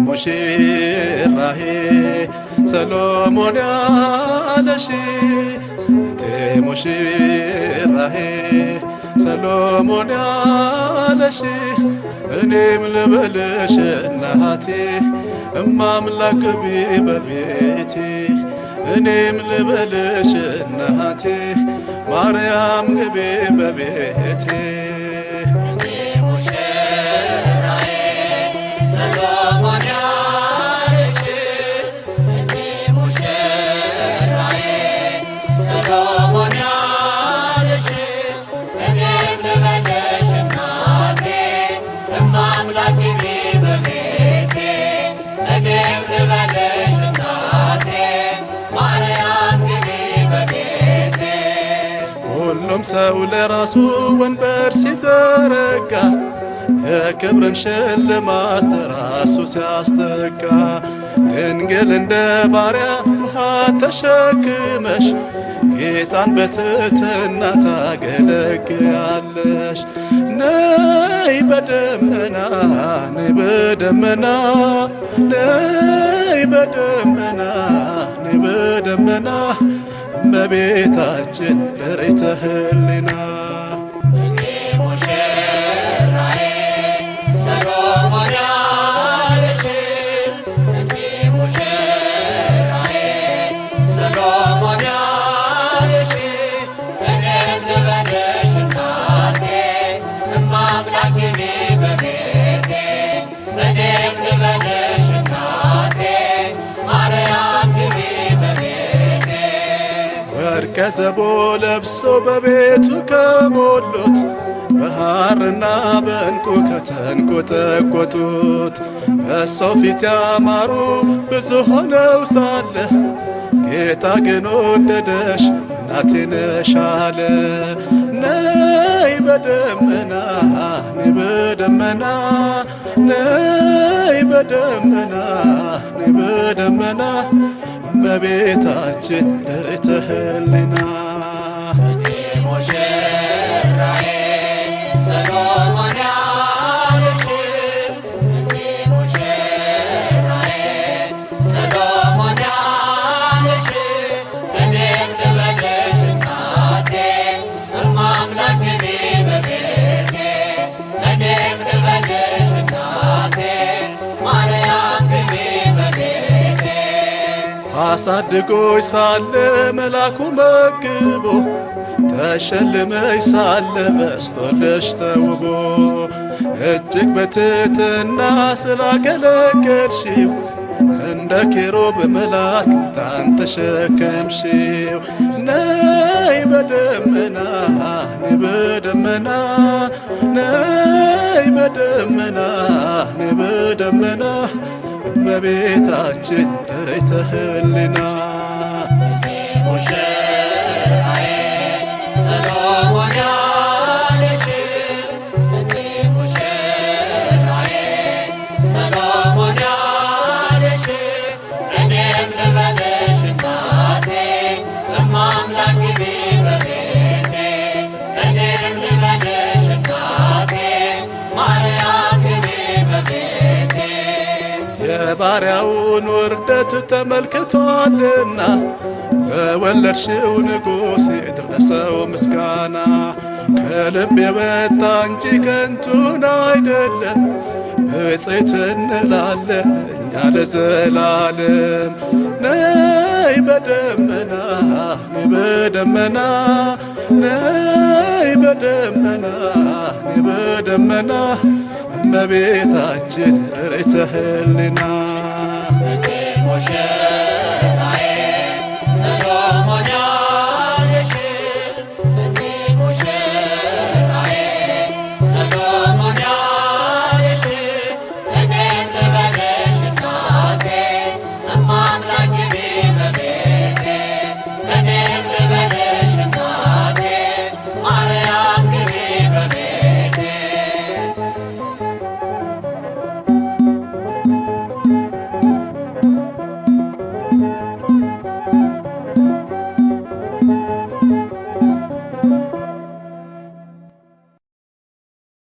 ሙሽራዬ ሰሎሞን ያለሽ እቴ ሙሽራዬ ሰሎሞን ያለሽ እኔም ልበልሽ እናቴ እማምላክ ግቢ በቤቴ እኔም ልበልሽ እናቴ ማርያም ግቢ በቤቴ ሁሉም ሰው ለራሱ ወንበር ሲዘረጋ የክብርን ሽልማት ራሱ ሲያስተጋ ድንግል እንደ ባሪያ ውሃ ተሸክመሽ ጌታን በትሕትና ታገለግያለሽ። ነይ በደመና ነይ በደመና ነይ በደመና ነይ በደመና እመቤታችን ርኢተ ህሊና ወርቀ ዘቦ ለብሶ በቤቱ ከሞሉት በሐርና በዕንቁ ከተንቆጠቆጡት በሰው ፊት ያማሩ ብዙ ሆነው ሳለ ጌታ ግን ወደደሽ እናቴ ነሽ አለ። ነይ በደመና ነይ በደመና ነይ በደመና ነይ በደመና እመቤታችን ርኢተ ህሊና አሳድጎሽ ሳለ መላኩ መግቦ ተሸልመሽ ሳለ በስቶልሽ ተውቦ እጅግ በትሕትና ስላገለገልሽው እንደ ኪሩብ መልአክ ታን ተሸከምሽው። ነይ በደመና ነይ በደመና ነይ በደመና ነይ በደመና እመቤታችን ርኢተ ህሊና የባሪያውን ውርደት ተመልክቷልና በወለድሽው ንጉሥ የደረሰው ምስጋና ከልብ የወጣ እንጂ ከንቱን አይደለም። ብፅዕት እንላለን እኛ ለዘላለም። ነይ በደመና ነይ በደመና ነይ በደመና ነይ በደመና እመቤታችን ርኢተ ህሊና